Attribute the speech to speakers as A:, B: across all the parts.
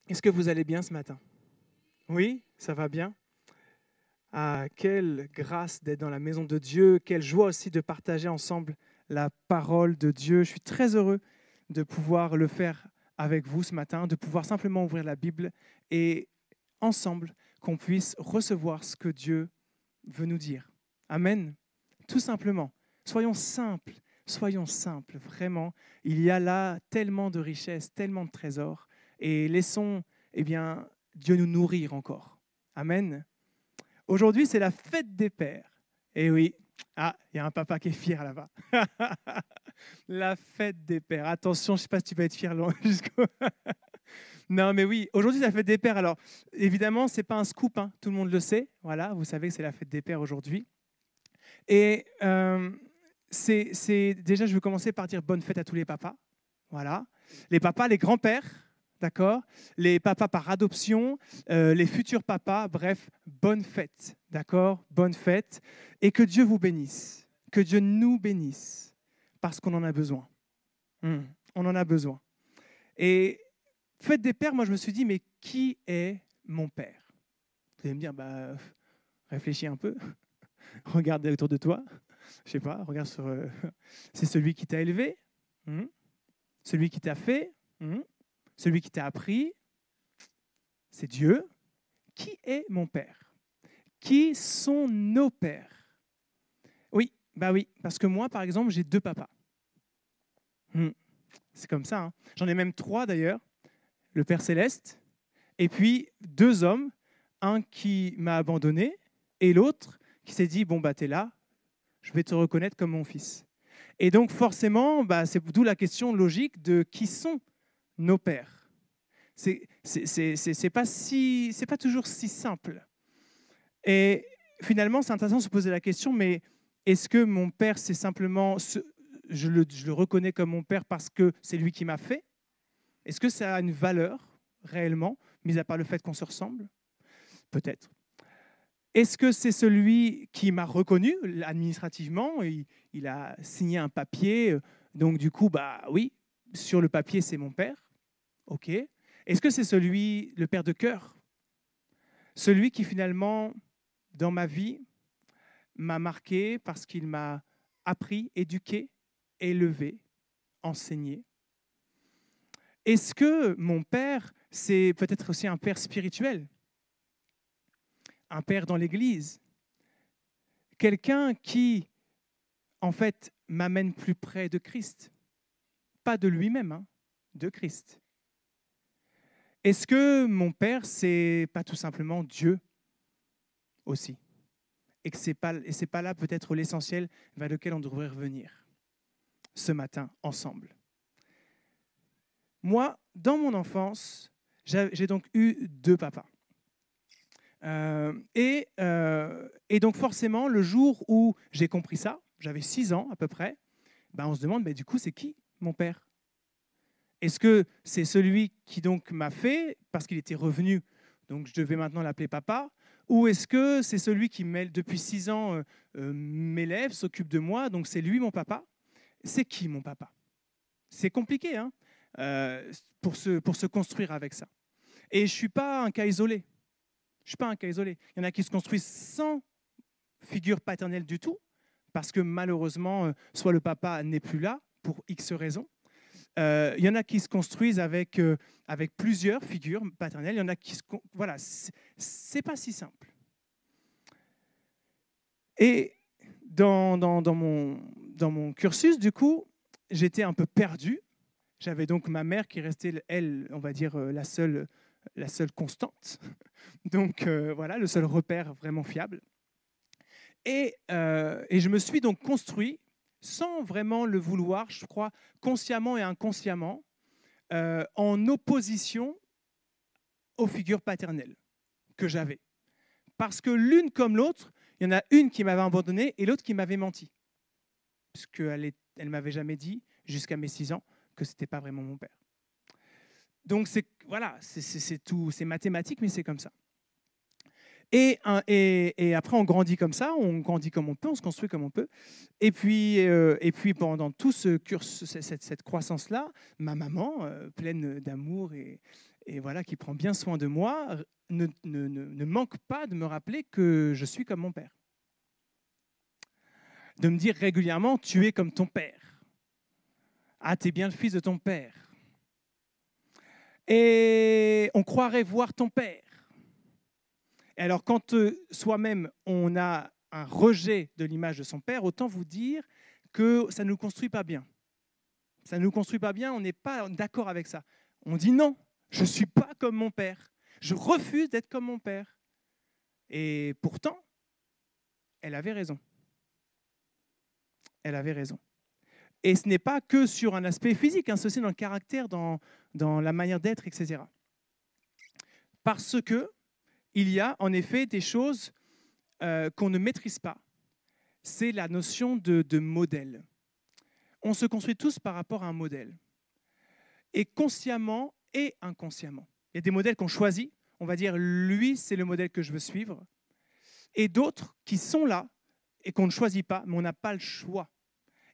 A: Est-ce que vous allez bien ce matin? Oui, ça va bien? Ah, quelle grâce d'être dans la maison de Dieu, quelle joie aussi de partager ensemble la parole de Dieu. Je suis très heureux de pouvoir le faire avec vous ce matin, de pouvoir simplement ouvrir la Bible et ensemble qu'on puisse recevoir ce que Dieu veut nous dire. Amen. Tout simplement. Soyons simples, vraiment. Il y a là tellement de richesses, tellement de trésors et laissons, eh bien, Dieu nous nourrir encore. Amen. Aujourd'hui, c'est la fête des pères. Et oui, ah, il y a un papa qui est fier là-bas. La fête des pères. Attention, je ne sais pas si tu vas être fier jusqu'au... Non, mais oui, aujourd'hui, c'est la fête des pères. Alors, évidemment, ce n'est pas un scoop, hein, tout le monde le sait. Voilà, vous savez que c'est la fête des pères aujourd'hui. Et déjà, je veux commencer par dire bonne fête à tous les papas. Voilà. Les papas, les grands-pères, d'accord? Les papas par adoption, les futurs papas, bref, bonne fête, d'accord? Bonne fête. Et que Dieu vous bénisse, que Dieu nous bénisse, parce qu'on en a besoin. On en a besoin. Et fête des pères, moi je me suis dit, mais qui est mon père? Vous allez me dire, bah, réfléchis un peu, regarde autour de toi, je sais pas, regarde sur... c'est celui qui t'a élevé, celui qui t'a fait, celui qui t'a appris, c'est Dieu. Qui est mon père? Qui sont nos pères? Oui, bah oui, parce que moi, par exemple, j'ai 2 papas. C'est comme ça. Hein. J'en ai même 3 d'ailleurs. Le Père Céleste, et puis 2 hommes, un qui m'a abandonné, et l'autre qui s'est dit, bon, bah, t'es là, je vais te reconnaître comme mon fils. Et donc, forcément, bah, c'est d'où la question logique de qui sont nos pères. C'est pas toujours si simple. Et finalement, c'est intéressant de se poser la question, mais est-ce que mon père, c'est simplement, je le reconnais comme mon père parce que c'est lui qui m'a fait? Est-ce que ça a une valeur réellement, mis à part le fait qu'on se ressemble? Peut-être. Est-ce que c'est celui qui m'a reconnu administrativement? Il a signé un papier, donc du coup, bah oui, sur le papier, c'est mon père. OK. Est-ce que c'est celui, le père de cœur? Celui qui finalement, dans ma vie, m'a marqué parce qu'il m'a appris, éduqué, élevé, enseigné. Est-ce que mon père, c'est peut-être aussi un père spirituel? Un père dans l'Église? Quelqu'un qui, en fait, m'amène plus près de Christ? Pas de lui-même, hein, de Christ. Est-ce que mon père, c'est pas tout simplement Dieu aussi? Et que c'est pas là peut-être l'essentiel vers lequel on devrait revenir ce matin ensemble. Moi, dans mon enfance, j'ai donc eu 2 papas. Et donc forcément, le jour où j'ai compris ça, j'avais 6 ans à peu près, ben on se demande, mais du coup, c'est qui mon père? Est-ce que c'est celui qui donc m'a fait, parce qu'il était revenu, donc je devais maintenant l'appeler papa, ou est-ce que c'est celui qui, depuis 6 ans, m'élève, s'occupe de moi, donc c'est lui mon papa? C'est qui mon papa? C'est compliqué hein, pour se construire avec ça. Et je ne suis pas un cas isolé. Je ne suis pas un cas isolé. Il y en a qui se construisent sans figure paternelle du tout, parce que malheureusement, soit le papa n'est plus là, pour X raisons. Il y en a qui se construisent avec plusieurs figures paternelles. Il y en a qui se... Voilà, c'est pas si simple. Et dans mon cursus, du coup, j'étais un peu perdu. J'avais donc ma mère qui restait, elle, on va dire, la seule constante. Donc voilà, le seul repère vraiment fiable. Et je me suis donc construit, sans vraiment le vouloir, je crois, consciemment et inconsciemment, en opposition aux figures paternelles que j'avais. Parce que l'une comme l'autre, il y en a une qui m'avait abandonné et l'autre qui m'avait menti. Parce qu'elle ne m'avait jamais dit, jusqu'à mes 6 ans, que ce n'était pas vraiment mon père. Donc voilà, c'est tout, c'est mathématique, mais c'est comme ça. Et après, on grandit comme ça, on grandit comme on peut, on se construit comme on peut. Et puis pendant tout ce cursus, cette croissance-là, ma maman, pleine d'amour et voilà, qui prend bien soin de moi, ne manque pas de me rappeler que je suis comme mon Père. De me dire régulièrement, tu es comme ton Père. Ah, tu es bien le fils de ton Père. Et on croirait voir ton Père. Et alors, quand soi-même, on a un rejet de l'image de son Père, autant vous dire que ça ne nous construit pas bien. Ça ne nous construit pas bien, on n'est pas d'accord avec ça. On dit non, je ne suis pas comme mon Père. Je refuse d'être comme mon Père. Et pourtant, elle avait raison. Elle avait raison. Et ce n'est pas que sur un aspect physique, c'est aussi dans le caractère, dans la manière d'être, etc. Parce que il y a en effet des choses qu'on ne maîtrise pas. C'est la notion de modèle. On se construit tous par rapport à un modèle. Et consciemment et inconsciemment. Il y a des modèles qu'on choisit. On va dire, lui, c'est le modèle que je veux suivre. Et d'autres qui sont là et qu'on ne choisit pas, mais on n'a pas le choix.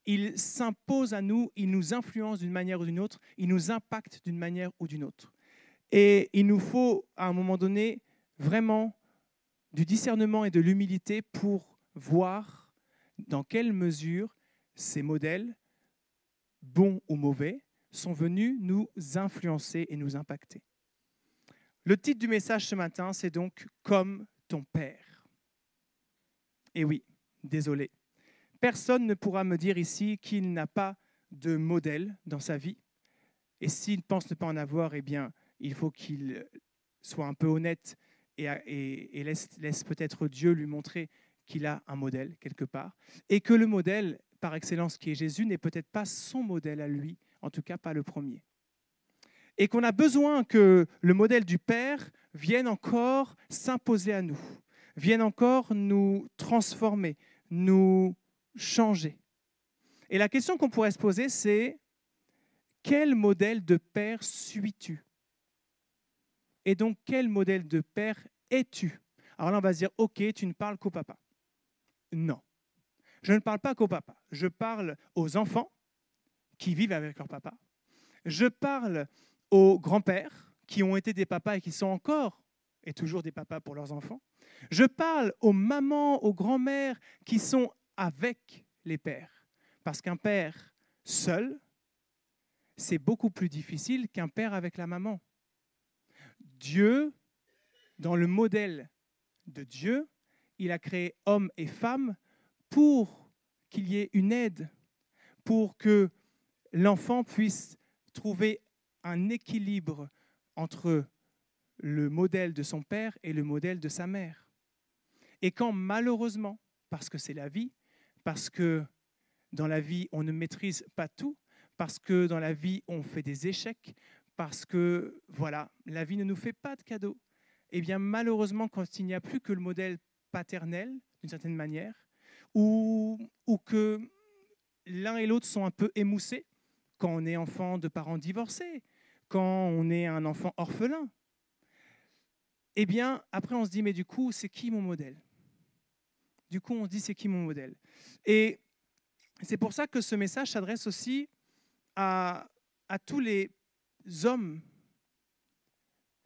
A: Ils s'imposent à nous, ils nous influencent d'une manière ou d'une autre, ils nous impactent d'une manière ou d'une autre. Et il nous faut, à un moment donné, vraiment du discernement et de l'humilité pour voir dans quelle mesure ces modèles, bons ou mauvais, sont venus nous influencer et nous impacter. Le titre du message ce matin, c'est donc « Comme ton Père ». Et oui, désolé. Personne ne pourra me dire ici qu'il n'a pas de modèle dans sa vie. Et s'il pense ne pas en avoir, eh bien, il faut qu'il soit un peu honnête et laisse peut-être Dieu lui montrer qu'il a un modèle quelque part. Et que le modèle, par excellence, qui est Jésus, n'est peut-être pas son modèle à lui, en tout cas pas le premier. Et qu'on a besoin que le modèle du Père vienne encore s'imposer à nous, vienne encore nous transformer, nous changer. Et la question qu'on pourrait se poser, c'est quel modèle de père suis-tu? Et donc, quel modèle de père es-tu? Alors là, on va se dire, ok, tu ne parles qu'au papa. Non, je ne parle pas qu'au papa. Je parle aux enfants qui vivent avec leur papa. Je parle aux grands-pères qui ont été des papas et qui sont encore et toujours des papas pour leurs enfants. Je parle aux mamans, aux grands-mères qui sont avec les pères. Parce qu'un père seul, c'est beaucoup plus difficile qu'un père avec la maman. Dieu, dans le modèle de Dieu, il a créé hommes et femmes pour qu'il y ait une aide, pour que l'enfant puisse trouver un équilibre entre le modèle de son père et le modèle de sa mère. Et quand malheureusement, parce que c'est la vie, parce que dans la vie on ne maîtrise pas tout, parce que dans la vie on fait des échecs, parce que voilà, la vie ne nous fait pas de cadeaux, et bien malheureusement quand il n'y a plus que le modèle paternel, d'une certaine manière, ou que l'un et l'autre sont un peu émoussés, quand on est enfant de parents divorcés, quand on est un enfant orphelin, eh bien, après, on se dit, mais du coup, c'est qui mon modèle? Du coup, on se dit, c'est qui mon modèle? Et c'est pour ça que ce message s'adresse aussi à tous les hommes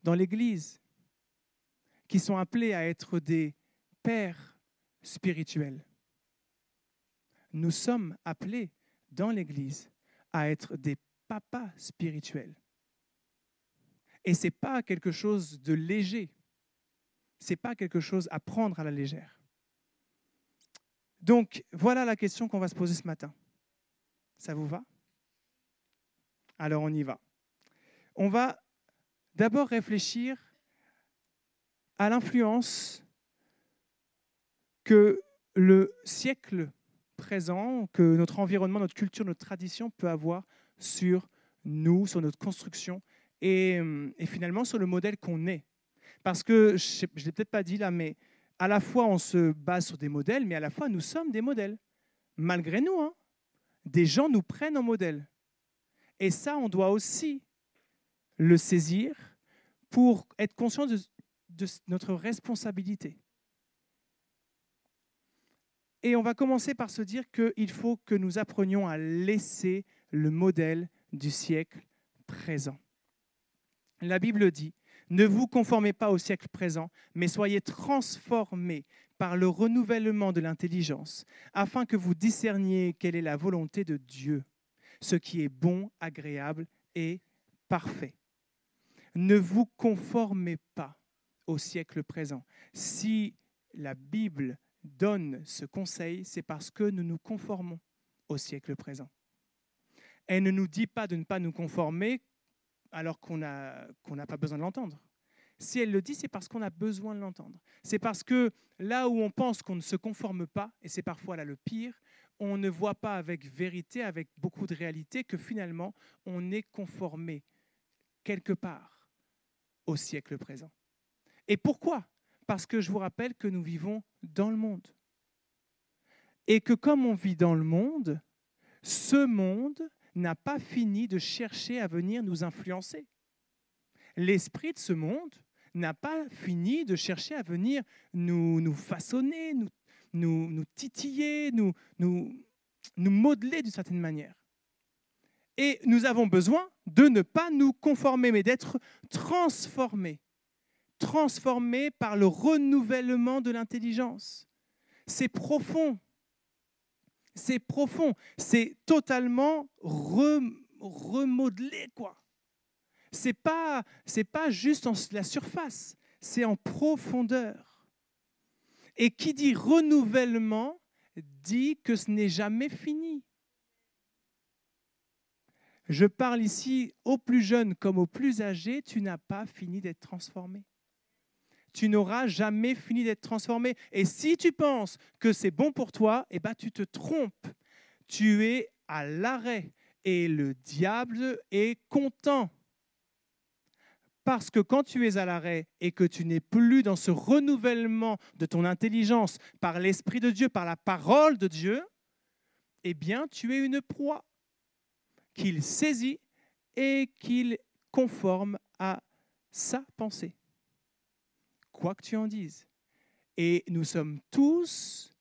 A: dans l'Église qui sont appelés à être des pères spirituels. Nous sommes appelés dans l'Église à être des papas spirituels. Et ce n'est pas quelque chose de léger. Ce n'est pas quelque chose à prendre à la légère. Donc, voilà la question qu'on va se poser ce matin. Ça vous va? Alors, on y va. On va d'abord réfléchir à l'influence que le siècle présent, que notre environnement, notre culture, notre tradition peut avoir sur nous, sur notre construction et finalement sur le modèle qu'on est. Parce que, je ne l'ai peut-être pas dit là, mais à la fois on se base sur des modèles, mais à la fois nous sommes des modèles. Malgré nous, des gens nous prennent en modèle. Et ça, on doit aussi le saisir pour être conscient de notre responsabilité. Et on va commencer par se dire qu'il faut que nous apprenions à laisser le modèle du siècle présent. La Bible dit, ne vous conformez pas au siècle présent, mais soyez transformés par le renouvellement de l'intelligence, afin que vous discerniez quelle est la volonté de Dieu, ce qui est bon, agréable et parfait. Ne vous conformez pas au siècle présent. Si la Bible donne ce conseil, c'est parce que nous nous conformons au siècle présent. Elle ne nous dit pas de ne pas nous conformer alors qu'on n'a pas besoin de l'entendre. Si elle le dit, c'est parce qu'on a besoin de l'entendre. C'est parce que là où on pense qu'on ne se conforme pas, et c'est parfois là le pire, on ne voit pas avec vérité, avec beaucoup de réalité, que finalement, on est conformé quelque part au siècle présent. Et pourquoi ? Parce que je vous rappelle que nous vivons dans le monde. Et que comme on vit dans le monde, ce monde n'a pas fini de chercher à venir nous influencer. L'esprit de ce monde n'a pas fini de chercher à venir nous façonner, nous titiller, nous modeler d'une certaine manière. Et nous avons besoin de ne pas nous conformer, mais d'être transformés. Transformés par le renouvellement de l'intelligence. C'est profond. C'est profond. C'est totalement remodelé, quoi. C'est pas juste en la surface, c'est en profondeur. Et qui dit renouvellement dit que ce n'est jamais fini. Je parle ici aux plus jeunes comme aux plus âgés, tu n'as pas fini d'être transformé. Tu n'auras jamais fini d'être transformé. Et si tu penses que c'est bon pour toi, eh ben, tu te trompes. Tu es à l'arrêt et le diable est content. Parce que quand tu es à l'arrêt et que tu n'es plus dans ce renouvellement de ton intelligence par l'Esprit de Dieu, par la parole de Dieu, eh bien, tu es une proie qu'il saisit et qu'il conforme à sa pensée. Quoi que tu en dises. Et nous sommes tous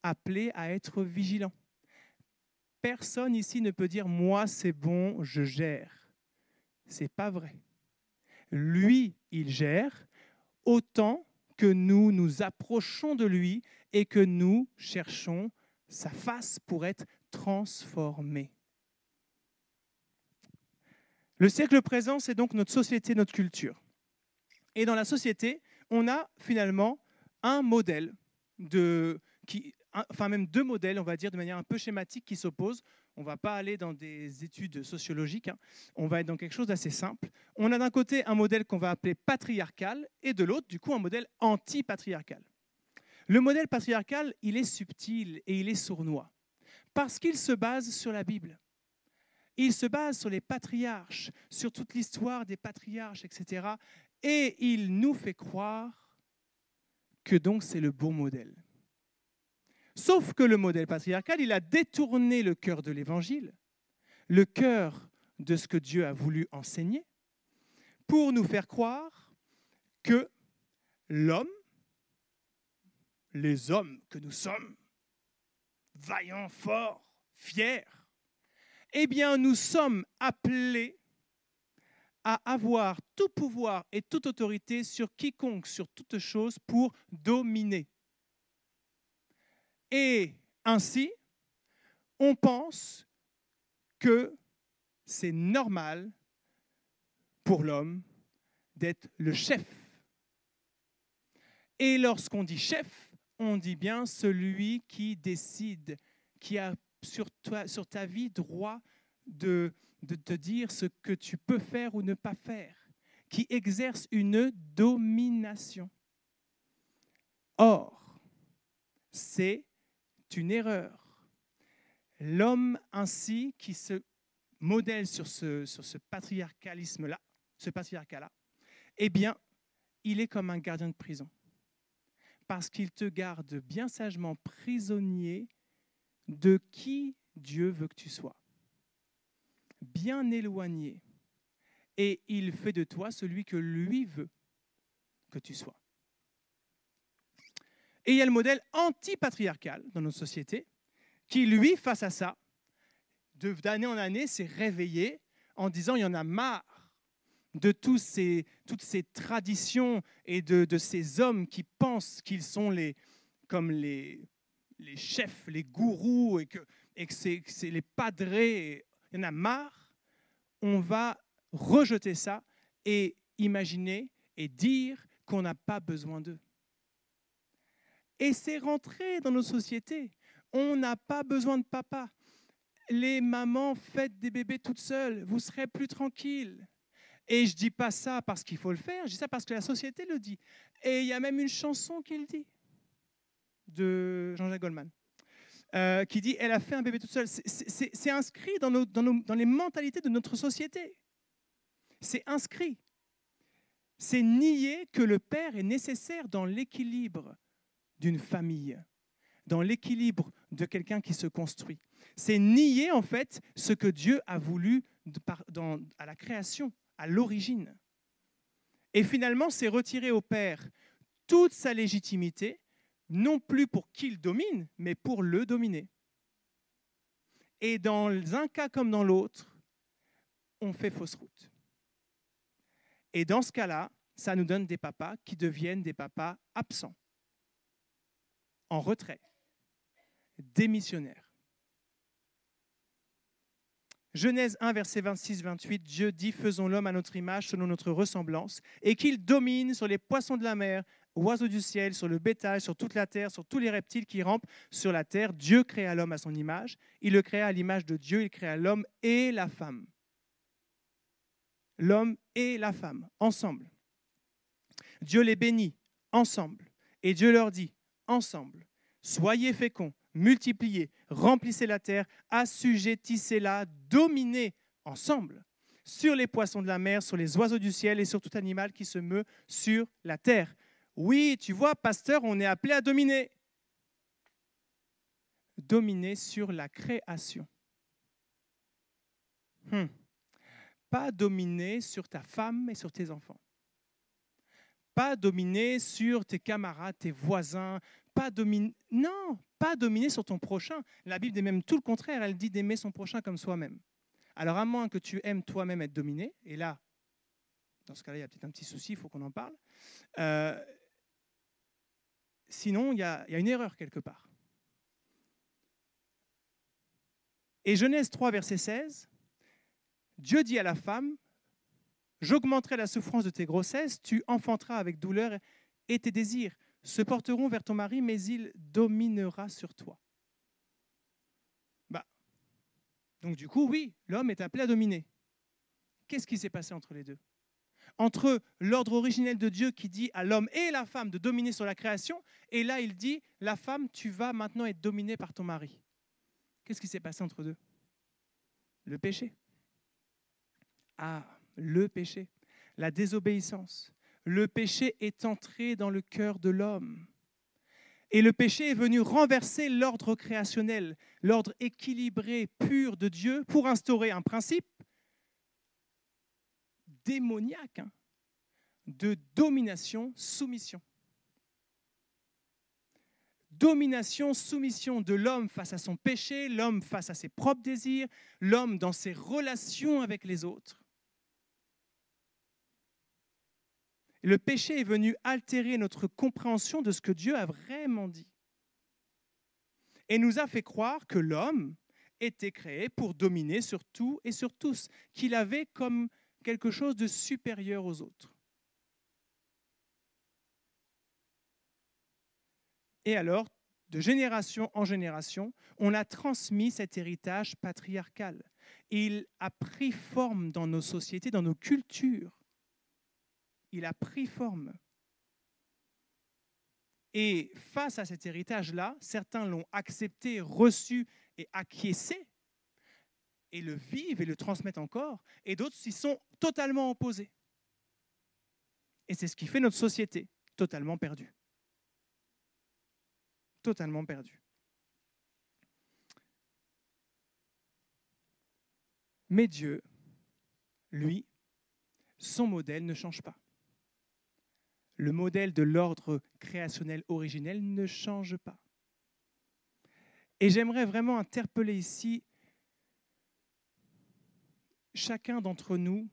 A: appelés à être vigilants. Personne ici ne peut dire « moi, c'est bon, je gère ». Ce n'est pas vrai. Lui, il gère autant que nous nous approchons de lui et que nous cherchons sa face pour être transformés. Le siècle présent, c'est donc notre société, notre culture. Et dans la société, on a finalement un modèle, même deux modèles, on va dire, de manière un peu schématique qui s'opposent. On ne va pas aller dans des études sociologiques, on va être dans quelque chose d'assez simple. On a d'un côté un modèle qu'on va appeler patriarcal et de l'autre, du coup, un modèle anti-patriarcal. Le modèle patriarcal, il est subtil et il est sournois parce qu'il se base sur la Bible. Il se base sur les patriarches, sur toute l'histoire des patriarches, etc. Et il nous fait croire que donc c'est le bon modèle. Sauf que le modèle patriarcal, il a détourné le cœur de l'Évangile, le cœur de ce que Dieu a voulu enseigner, pour nous faire croire que l'homme, les hommes que nous sommes, vaillants, forts, fiers, eh bien nous sommes appelés à avoir tout pouvoir et toute autorité sur quiconque, sur toute chose, pour dominer. Et ainsi, on pense que c'est normal pour l'homme d'être le chef. Et lorsqu'on dit chef, on dit bien celui qui décide, qui a sur ta vie droit de te dire ce que tu peux faire ou ne pas faire, qui exerce une domination. Or, c'est une erreur. L'homme ainsi qui se modèle sur ce patriarcalisme-là, ce patriarcat-là, eh bien, il est comme un gardien de prison. Parce qu'il te garde bien sagement prisonnier de qui Dieu veut que tu sois. Bien éloigné. Et il fait de toi celui que lui veut que tu sois. Et il y a le modèle anti-patriarcal dans notre société qui, lui, face à ça, d'année en année, s'est réveillé en disant « il y en a marre de toutes ces traditions et de ces hommes qui pensent qu'ils sont comme les chefs, les gourous et que c'est les padrés. Il y en a marre. On va rejeter ça et imaginer et dire qu'on n'a pas besoin d'eux. Et c'est rentré dans nos sociétés. On n'a pas besoin de papa. Les mamans, faites des bébés toutes seules, vous serez plus tranquilles. Et je ne dis pas ça parce qu'il faut le faire, je dis ça parce que la société le dit. Et il y a même une chanson qui le dit, de Jean-Jacques Goldman, qui dit « Elle a fait un bébé toute seule ». C'est inscrit dans les mentalités de notre société. C'est inscrit. C'est nier que le père est nécessaire dans l'équilibre d'une famille, dans l'équilibre de quelqu'un qui se construit. C'est nier en fait ce que Dieu a voulu à la création, à l'origine. Et finalement, c'est retirer au père toute sa légitimité, non plus pour qu'il domine, mais pour le dominer. Et dans un cas comme dans l'autre, on fait fausse route. Et dans ce cas-là, ça nous donne des papas qui deviennent des papas absents, en retrait, démissionnaires. Genèse 1, verset 26-28, Dieu dit « Faisons l'homme à notre image, selon notre ressemblance, et qu'il domine sur les poissons de la mer, oiseaux du ciel, sur le bétail, sur toute la terre, sur tous les reptiles qui rampent sur la terre. Dieu créa l'homme à son image. Il le créa à l'image de Dieu. Il créa l'homme et la femme. » L'homme et la femme, ensemble. Dieu les bénit, ensemble. Et Dieu leur dit, ensemble, « Soyez féconds, multipliez, remplissez la terre, assujettissez-la, dominez ensemble sur les poissons de la mer, sur les oiseaux du ciel et sur tout animal qui se meut sur la terre. » Oui, tu vois, pasteur, on est appelé à dominer. Dominer sur la création. Pas dominer sur ta femme et sur tes enfants. Pas dominer sur tes camarades, tes voisins. Non, pas dominer sur ton prochain. La Bible dit même tout le contraire, elle dit d'aimer son prochain comme soi-même. Alors à moins que tu aimes toi-même être dominé, et là, dans ce cas-là, il y a peut-être un petit souci, il faut qu'on en parle. Sinon, il y a une erreur quelque part. Et Genèse 3, verset 16, Dieu dit à la femme, « J'augmenterai la souffrance de tes grossesses, tu enfanteras avec douleur et tes désirs se porteront vers ton mari, mais il dominera sur toi. » Donc du coup, oui, l'homme est appelé à dominer. Qu'est-ce qui s'est passé entre les deux ? Entre l'ordre originel de Dieu qui dit à l'homme et la femme de dominer sur la création, et là il dit, la femme, tu vas maintenant être dominée par ton mari. Qu'est-ce qui s'est passé entre deux ? Le péché. Ah, le péché, la désobéissance. Le péché est entré dans le cœur de l'homme. Et le péché est venu renverser l'ordre créationnel, l'ordre équilibré, pur de Dieu, pour instaurer un principe démoniaque de domination-soumission. Domination-soumission de l'homme face à son péché, l'homme face à ses propres désirs, l'homme dans ses relations avec les autres. Le péché est venu altérer notre compréhension de ce que Dieu a vraiment dit. Et nous a fait croire que l'homme était créé pour dominer sur tout et sur tous, qu'il avait comme quelque chose de supérieur aux autres. Et alors, de génération en génération, on a transmis cet héritage patriarcal. Il a pris forme dans nos sociétés, dans nos cultures. Il a pris forme. Et face à cet héritage-là, certains l'ont accepté, reçu et acquiescé, et le vivent et le transmettent encore, et d'autres s'y sont totalement opposés. Et c'est ce qui fait notre société totalement perdue. Totalement perdue. Mais Dieu, lui, son modèle ne change pas. Le modèle de l'ordre créationnel originel ne change pas. Et j'aimerais vraiment interpeller ici chacun d'entre nous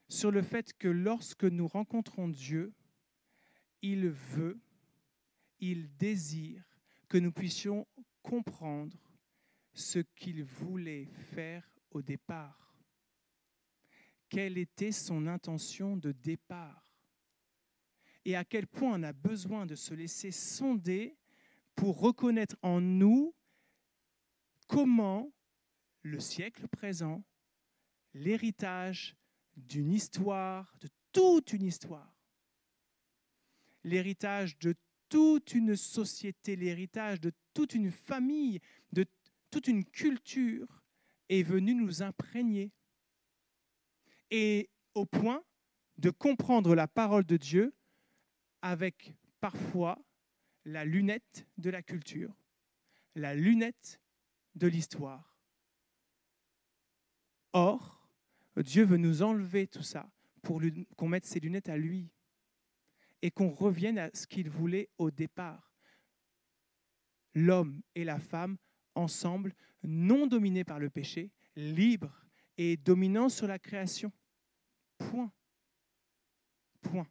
A: sur le fait que lorsque nous rencontrons Dieu, il veut, il désire que nous puissions comprendre ce qu'il voulait faire au départ. Quelle était son intention de départ? Et à quel point on a besoin de se laisser sonder pour reconnaître en nous comment le siècle présent, l'héritage d'une histoire, de toute une histoire, l'héritage de toute une société, l'héritage de toute une famille, de toute une culture est venu nous imprégner. Et au point de comprendre la parole de Dieu avec parfois la lunette de la culture, la lunette de l'histoire. Or, Dieu veut nous enlever tout ça pour qu'on mette ses lunettes à lui et qu'on revienne à ce qu'il voulait au départ. L'homme et la femme ensemble, non dominés par le péché, libres et dominants sur la création. Point. Point.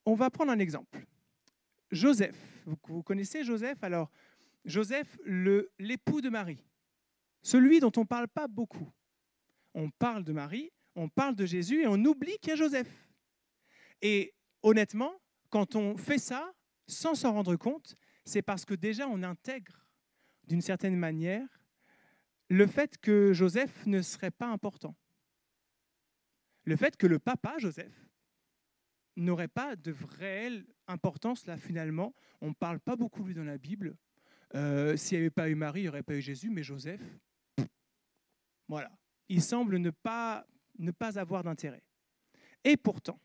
A: On va prendre un exemple. Joseph. Vous connaissez Joseph? Alors, Joseph, l'époux de Marie. Celui dont on ne parle pas beaucoup. On parle de Marie, on parle de Jésus et on oublie qu'il y a Joseph. Et honnêtement, quand on fait ça, sans s'en rendre compte, c'est parce que déjà on intègre, d'une certaine manière, le fait que Joseph ne serait pas important. Le fait que le papa, Joseph, n'aurait pas de réelle importance là finalement. On ne parle pas beaucoup de lui dans la Bible. S'il n'y avait pas eu Marie, il n'y aurait pas eu Jésus, mais Joseph, voilà. Il semble ne pas avoir d'intérêt. Et pourtant,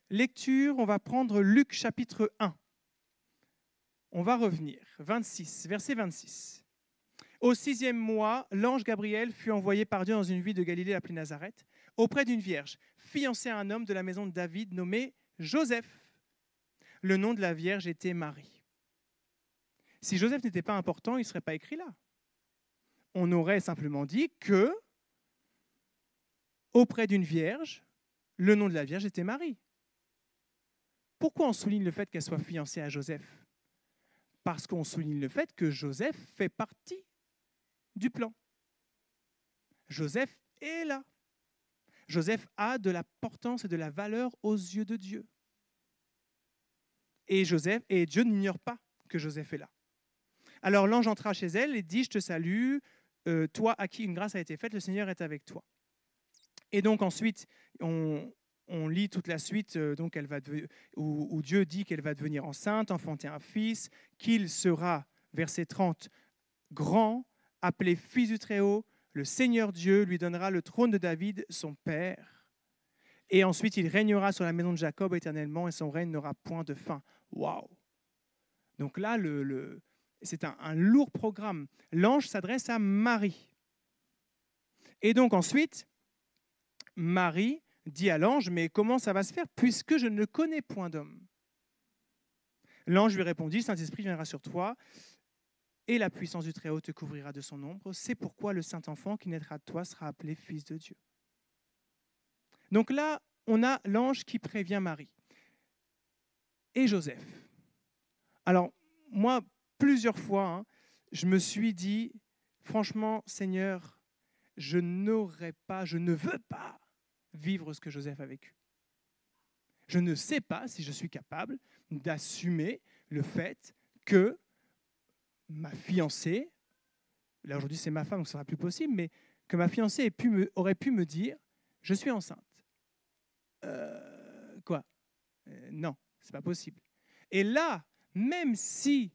A: lecture, on va prendre Luc chapitre 1. On va revenir, 26, verset 26. Au 6e mois, l'ange Gabriel fut envoyé par Dieu dans une ville de Galilée appelée Nazareth, auprès d'une vierge, fiancée à un homme de la maison de David nommé Joseph. Le nom de la vierge était Marie. Si Joseph n'était pas important, il ne serait pas écrit là. On aurait simplement dit que, auprès d'une vierge, le nom de la vierge était Marie. Pourquoi on souligne le fait qu'elle soit fiancée à Joseph? Parce qu'on souligne le fait que Joseph fait partie du plan. Joseph est là. Joseph a de l'importance et de la valeur aux yeux de Dieu. Et Dieu n'ignore pas que Joseph est là. Alors l'ange entra chez elle et dit « Je te salue, toi à qui une grâce a été faite, le Seigneur est avec toi. » Et donc ensuite, on lit toute la suite donc où Dieu dit qu'elle va devenir enceinte, enfanter un fils, qu'il sera, verset 30, grand, appelé fils du Très-Haut, le Seigneur Dieu lui donnera le trône de David, son père. Et ensuite, il régnera sur la maison de Jacob éternellement et son règne n'aura point de fin. Waouh! Donc là, c'est un lourd programme. L'ange s'adresse à Marie. Et donc ensuite, Marie dit à l'ange, mais comment ça va se faire puisque je ne connais point d'homme? L'ange lui répondit, le Saint-Esprit viendra sur toi et la puissance du Très-Haut te couvrira de son ombre. C'est pourquoi le Saint-Enfant qui naîtra de toi sera appelé Fils de Dieu. Donc là, on a l'ange qui prévient Marie. Et Joseph. Alors, moi, plusieurs fois, je me suis dit, franchement, Seigneur, je ne veux pas vivre ce que Joseph a vécu. Je ne sais pas si je suis capable d'assumer le fait que ma fiancée, là aujourd'hui c'est ma femme, donc ce ne sera plus possible, mais que ma fiancée aurait pu me dire « je suis enceinte ». Non, c'est pas possible. Et là, même si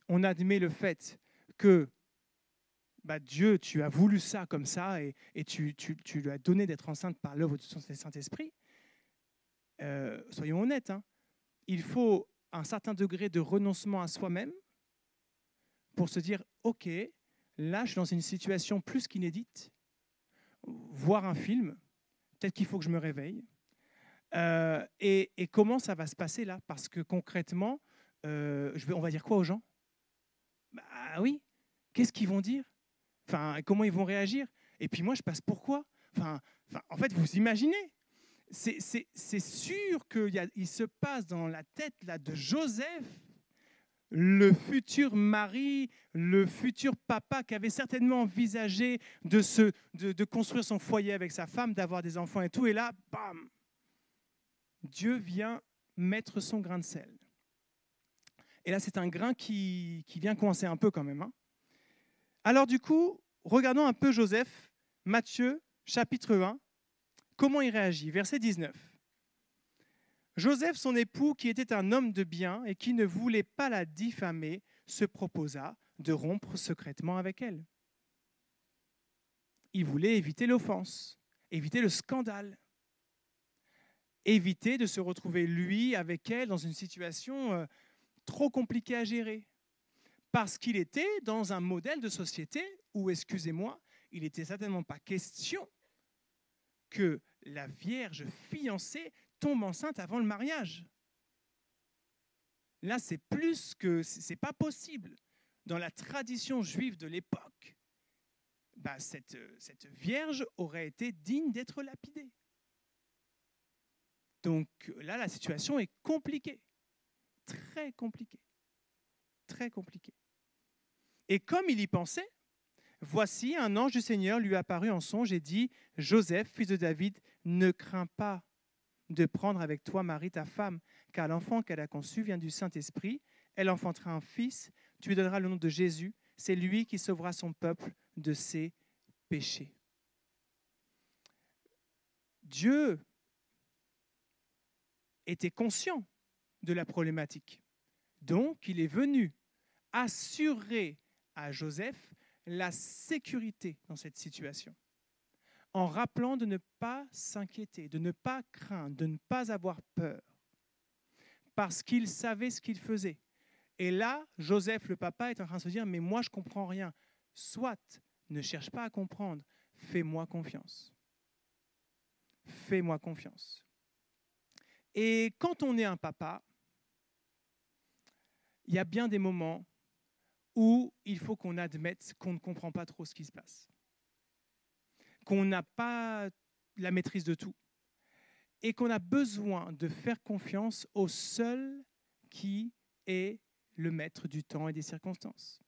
A: on admet le fait que Dieu, tu as voulu ça comme ça et tu lui as donné d'être enceinte par l'œuvre du Saint-Esprit, soyons honnêtes, il faut un certain degré de renoncement à soi-même pour se dire « Ok, là, je suis dans une situation plus qu'inédite. Voir un film, peut-être qu'il faut que je me réveille. Et comment ça va se passer là? Parce que concrètement, on va dire quoi aux gens? Oui, qu'est-ce qu'ils vont dire? Enfin, comment ils vont réagir? Et puis moi, je passe pour quoi? En fait, vous imaginez? C'est sûr qu'il se passe dans la tête là, de Joseph, le futur mari, le futur papa qui avait certainement envisagé de construire son foyer avec sa femme, d'avoir des enfants et tout. Et là, bam, Dieu vient mettre son grain de sel. Et là, c'est un grain qui vient coincer un peu quand même. Hein. Alors du coup, regardons un peu Joseph, Matthieu, chapitre 1. Comment il réagit? Verset 19. Joseph, son époux, qui était un homme de bien et qui ne voulait pas la diffamer, se proposa de rompre secrètement avec elle. Il voulait éviter l'offense, éviter le scandale, éviter de se retrouver, lui, avec elle, dans une situation trop compliquée à gérer. Parce qu'il était dans un modèle de société où, excusez-moi, il n'était certainement pas question que la vierge fiancée tombe enceinte avant le mariage. Là, c'est plus que... c'est pas possible. Dans la tradition juive de l'époque, cette vierge aurait été digne d'être lapidée. Donc là, la situation est compliquée. Très compliquée. Très compliquée. Et comme il y pensait, voici, un ange du Seigneur lui apparut en songe et dit, « Joseph, fils de David, ne crains pas de prendre avec toi Marie, ta femme, car l'enfant qu'elle a conçu vient du Saint-Esprit. Elle enfantera un fils, tu lui donneras le nom de Jésus. C'est lui qui sauvera son peuple de ses péchés. » Dieu était conscient de la problématique. Donc, il est venu assurer à Joseph la sécurité dans cette situation, en rappelant de ne pas s'inquiéter, de ne pas craindre, de ne pas avoir peur, parce qu'il savait ce qu'il faisait. Et là, Joseph, le papa, est en train de se dire, mais moi, je ne comprends rien. Soit, ne cherche pas à comprendre, fais-moi confiance. Fais-moi confiance. Et quand on est un papa, il y a bien des moments où il faut qu'on admette qu'on ne comprend pas trop ce qui se passe, qu'on n'a pas la maîtrise de tout et qu'on a besoin de faire confiance au seul qui est le maître du temps et des circonstances.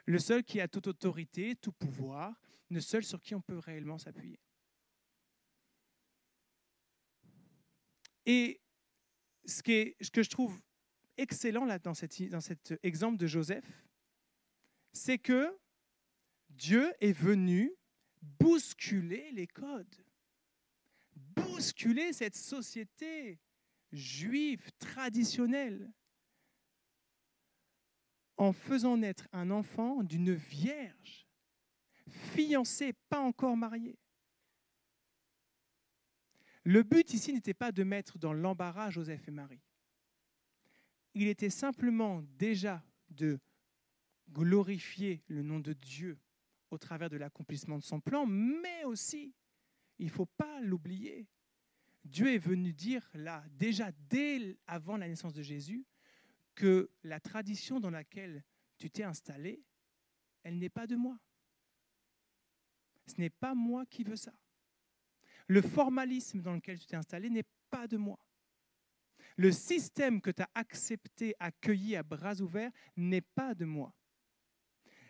A: Le seul qui a toute autorité, tout pouvoir, le seul sur qui on peut réellement s'appuyer. Et ce que je trouve excellent là, dans cet exemple de Joseph, c'est que Dieu est venu bousculer les codes, bousculer cette société juive traditionnelle en faisant naître un enfant d'une vierge, fiancée, pas encore mariée. Le but ici n'était pas de mettre dans l'embarras Joseph et Marie. Il était simplement déjà de glorifier le nom de Dieu au travers de l'accomplissement de son plan, mais aussi, il ne faut pas l'oublier, Dieu est venu dire là, déjà dès avant la naissance de Jésus, que la tradition dans laquelle tu t'es installé, elle n'est pas de moi. Ce n'est pas moi qui veux ça. Le formalisme dans lequel tu t'es installé n'est pas de moi. Le système que tu as accepté, accueilli à bras ouverts n'est pas de moi.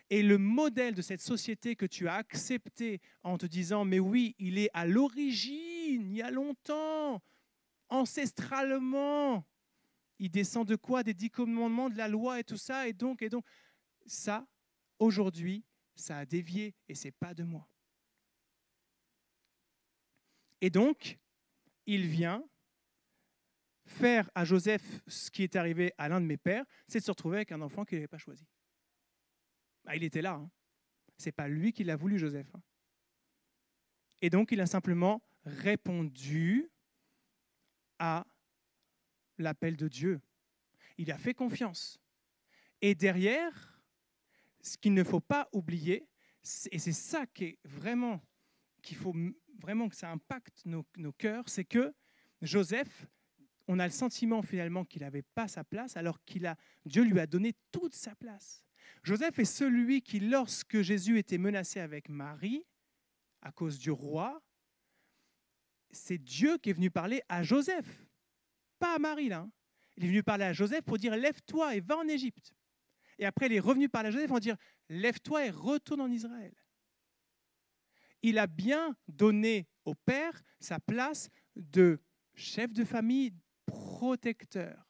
A: Et le modèle de cette société que tu as accepté en te disant « mais oui, il est à l'origine, il y a longtemps, ancestralement, il descend de quoi? Des 10 commandements, de la loi et tout ça, et donc, ça, aujourd'hui, ça a dévié et ce n'est pas de moi. » Et donc, il vient faire à Joseph ce qui est arrivé à l'un de mes pères, c'est de se retrouver avec un enfant qu'il n'avait pas choisi. Il était là. Hein. Ce n'est pas lui qui l'a voulu, Joseph. Hein. Et donc, il a simplement répondu à l'appel de Dieu. Il a fait confiance. Et derrière, ce qu'il ne faut pas oublier, et c'est ça qui est vraiment, qu'il faut vraiment que ça impacte nos cœurs, c'est que Joseph, on a le sentiment finalement qu'il n'avait pas sa place, alors Dieu lui a donné toute sa place. Joseph est celui qui, lorsque Jésus était menacé avec Marie, à cause du roi, c'est Dieu qui est venu parler à Joseph, pas à Marie là. Il est venu parler à Joseph pour dire « Lève-toi et va en Égypte ». Et après, il est revenu parler à Joseph pour dire « Lève-toi et retourne en Israël ». Il a bien donné au père sa place de chef de famille, protecteur,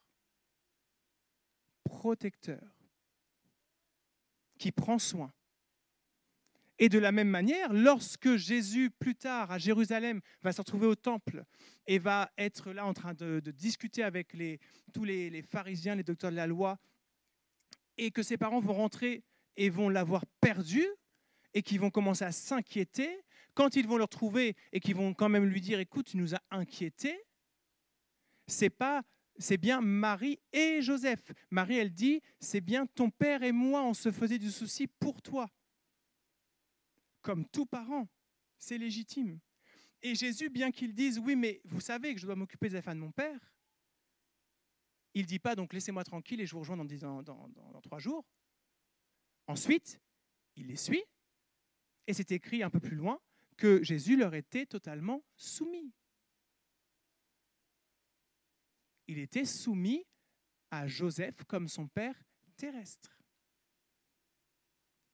A: qui prend soin. Et de la même manière, lorsque Jésus, plus tard, à Jérusalem, va se retrouver au temple et va être là en train de discuter avec tous les pharisiens, les docteurs de la loi, et que ses parents vont rentrer et vont l'avoir perdu, et qu'ils vont commencer à s'inquiéter, quand ils vont le retrouver et qu'ils vont quand même lui dire « Écoute, tu nous as inquiétés », c'est bien Marie et Joseph. Marie, elle dit « C'est bien ton père et moi, on se faisait du souci pour toi ». Comme tout parent, c'est légitime. Et Jésus, bien qu'il dise « Oui, mais vous savez que je dois m'occuper des affaires de mon père », il ne dit pas « Donc laissez-moi tranquille et je vous rejoins dans 3 jours ». Ensuite, il les suit. Et c'est écrit un peu plus loin que Jésus leur était totalement soumis. Il était soumis à Joseph comme son père terrestre.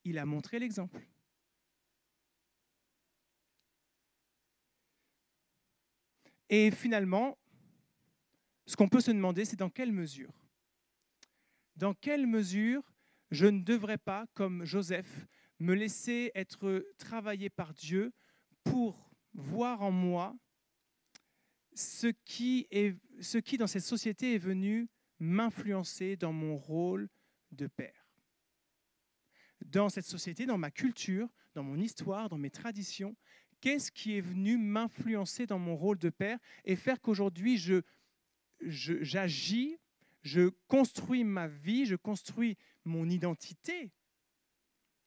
A: Il a montré l'exemple. Et finalement, ce qu'on peut se demander, c'est dans quelle mesure je ne devrais pas, comme Joseph, me laisser être travaillé par Dieu pour voir en moi ce qui, dans cette société, est venu m'influencer dans mon rôle de père. Dans cette société, dans ma culture, dans mon histoire, dans mes traditions, qu'est-ce qui est venu m'influencer dans mon rôle de père et faire qu'aujourd'hui, j'agis, je construis ma vie, je construis mon identité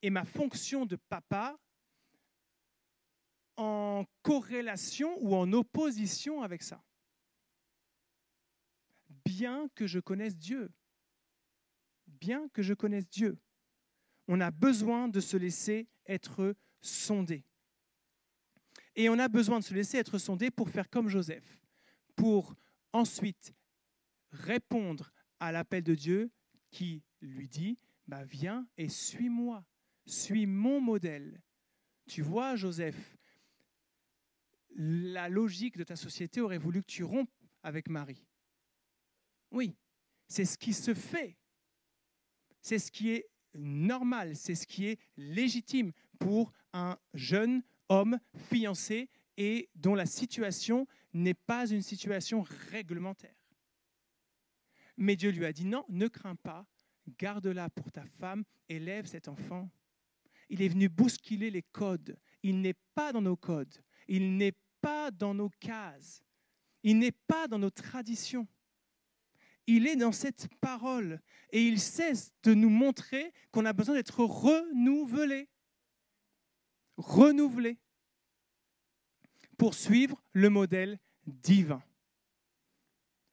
A: et ma fonction de papa en corrélation ou en opposition avec ça. Bien que je connaisse Dieu, on a besoin de se laisser être sondé. Et on a besoin de se laisser être sondé pour faire comme Joseph, pour ensuite répondre à l'appel de Dieu qui lui dit « Viens et suis-moi, suis mon modèle ». Tu vois, Joseph, la logique de ta société aurait voulu que tu rompes avec Marie. Oui, c'est ce qui se fait. C'est ce qui est normal, c'est ce qui est légitime pour un jeune homme fiancé et dont la situation n'est pas une situation réglementaire. Mais Dieu lui a dit non, ne crains pas, garde-la pour ta femme, élève cet enfant. Il est venu bousculer les codes. Il n'est pas dans nos codes. Il n'est pas dans nos cases. Il n'est pas dans nos traditions. Il est dans cette parole. Et il cesse de nous montrer qu'on a besoin d'être renouvelé. Renouvelé. Pour suivre le modèle divin.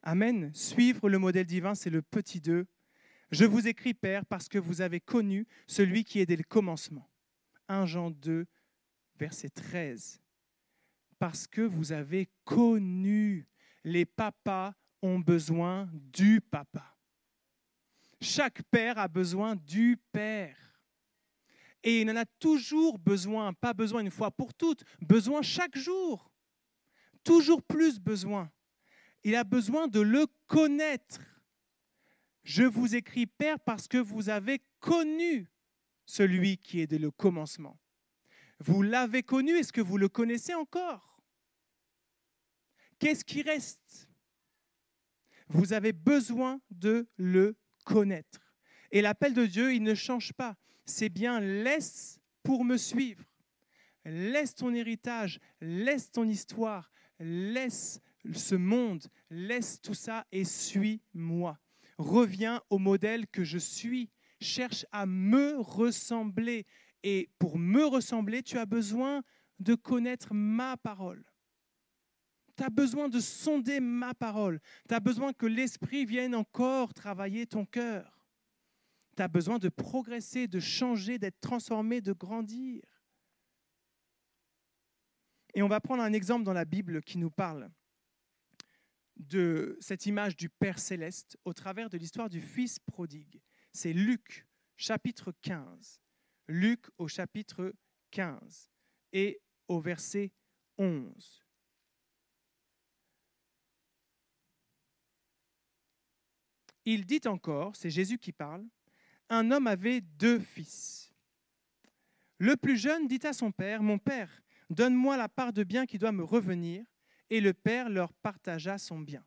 A: Amen. Suivre le modèle divin, c'est le petit 2. Je vous écris, Père, parce que vous avez connu celui qui est dès le commencement. 1 Jean 2, verset 13. Parce que vous avez connu. Les papas ont besoin du papa. Chaque père a besoin du père. Et il en a toujours besoin, pas besoin une fois pour toutes, besoin chaque jour. Toujours plus besoin. Il a besoin de le connaître. Je vous écris, Père, parce que vous avez connu celui qui est dès le commencement. Vous l'avez connu, est-ce que vous le connaissez encore? Qu'est-ce qui reste? Vous avez besoin de le connaître. Et l'appel de Dieu, il ne change pas. C'est bien, laisse pour me suivre. Laisse ton héritage, laisse ton histoire, laisse ce monde, laisse tout ça et suis-moi. Reviens au modèle que je suis. Cherche à me ressembler. Et pour me ressembler, tu as besoin de connaître ma parole. Tu as besoin de sonder ma parole. Tu as besoin que l'Esprit vienne encore travailler ton cœur. Tu as besoin de progresser, de changer, d'être transformé, de grandir. Et on va prendre un exemple dans la Bible qui nous parle de cette image du Père céleste au travers de l'histoire du Fils prodigue. C'est Luc, chapitre 15. Luc au chapitre 15 et au verset 11. Il dit encore, c'est Jésus qui parle, un homme avait 2 fils. Le plus jeune dit à son père, « Mon père, donne-moi la part de bien qui doit me revenir. » Et le père leur partagea son bien.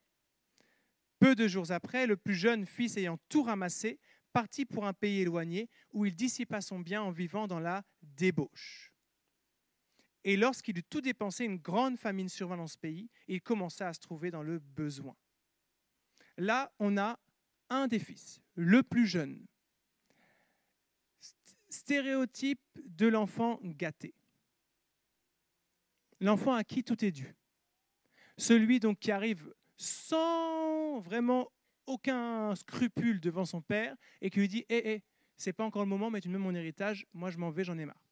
A: Peu de jours après, le plus jeune fils ayant tout ramassé, partit pour un pays éloigné où il dissipa son bien en vivant dans la débauche. Et lorsqu'il eut tout dépensé, une grande famine survint dans ce pays et il commença à se trouver dans le besoin. Là, on a un des fils, le plus jeune. Stéréotype de l'enfant gâté. L'enfant à qui tout est dû. Celui donc qui arrive sans vraiment aucun scrupule devant son père et qui lui dit c'est pas encore le moment, mais tu me mets mon héritage, moi je m'en vais, j'en ai marre.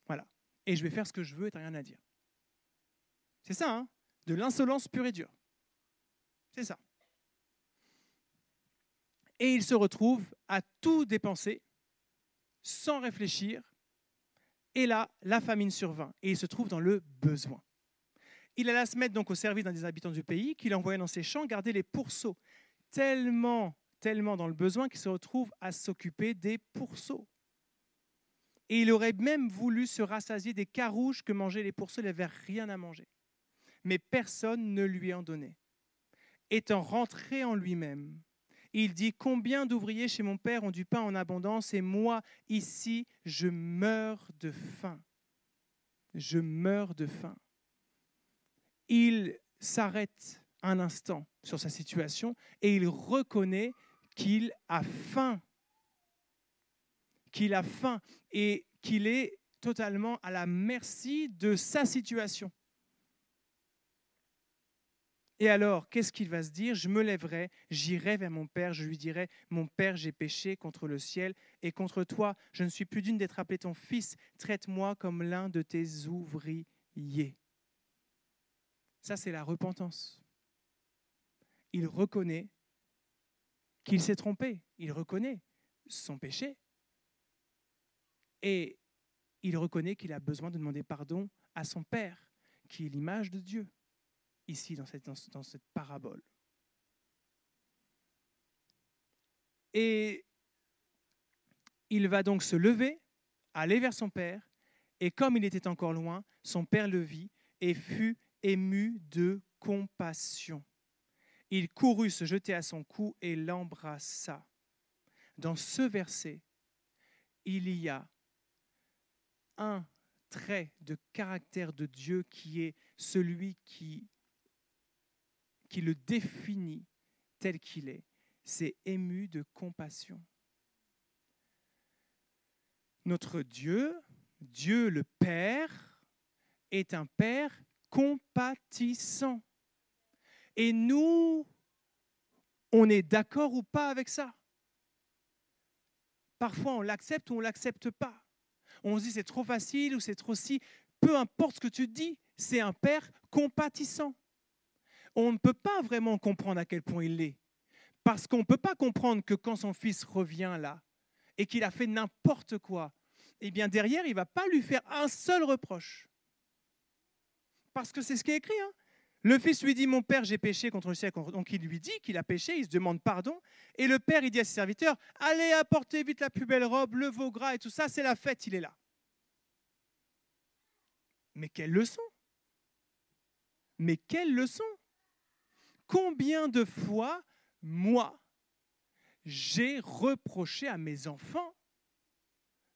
A: Voilà. Et je vais faire ce que je veux et t'as rien à dire. C'est ça, hein, de l'insolence pure et dure. C'est ça. Et il se retrouve à tout dépenser sans réfléchir. Et là, la famine survint et il se trouve dans le besoin. Il alla se mettre donc au service d'un des habitants du pays, qu'il envoyait dans ses champs garder les pourceaux, tellement dans le besoin qu'il se retrouve à s'occuper des pourceaux. Et il aurait même voulu se rassasier des carouges que mangeaient les pourceaux, il n'avait rien à manger. Mais personne ne lui en donnait. Étant rentré en lui-même, il dit « Combien d'ouvriers chez mon père ont du pain en abondance et moi, ici, je meurs de faim. Je meurs de faim. » Il s'arrête un instant sur sa situation et il reconnaît qu'il a faim. Qu'il a faim et qu'il est totalement à la merci de sa situation. Et alors, qu'est-ce qu'il va se dire? Je me lèverai, j'irai vers mon père, je lui dirai, mon père, j'ai péché contre le ciel et contre toi. Je ne suis plus digne d'être appelé ton fils. Traite-moi comme l'un de tes ouvriers. Ça, c'est la repentance. Il reconnaît qu'il s'est trompé. Il reconnaît son péché. Et il reconnaît qu'il a besoin de demander pardon à son Père, qui est l'image de Dieu, ici dans cette parabole. Et il va donc se lever, aller vers son Père, et comme il était encore loin, son Père le vit et fut ému de compassion. Il courut se jeter à son cou et l'embrassa. Dans ce verset, il y a un trait de caractère de Dieu qui est celui qui le définit tel qu'il est. C'est ému de compassion. Notre Dieu, Dieu le Père, est un Père compatissant. Et nous, on est d'accord ou pas avec ça? Parfois, on l'accepte ou on ne l'accepte pas. On se dit c'est trop facile ou c'est trop si. Peu importe ce que tu dis, c'est un Père compatissant. On ne peut pas vraiment comprendre à quel point il l'est. Parce qu'on ne peut pas comprendre que quand son fils revient là et qu'il a fait n'importe quoi, eh bien derrière, il ne va pas lui faire un seul reproche. Parce que c'est ce qui est écrit. Hein. Le fils lui dit, mon père, j'ai péché contre le ciel. Donc il lui dit qu'il a péché, il se demande pardon. Et le père, il dit à ses serviteurs, allez apportez vite la plus belle robe, le veau gras et tout ça, c'est la fête, il est là. Mais quelle leçon! Mais quelle leçon! Combien de fois, moi, j'ai reproché à mes enfants,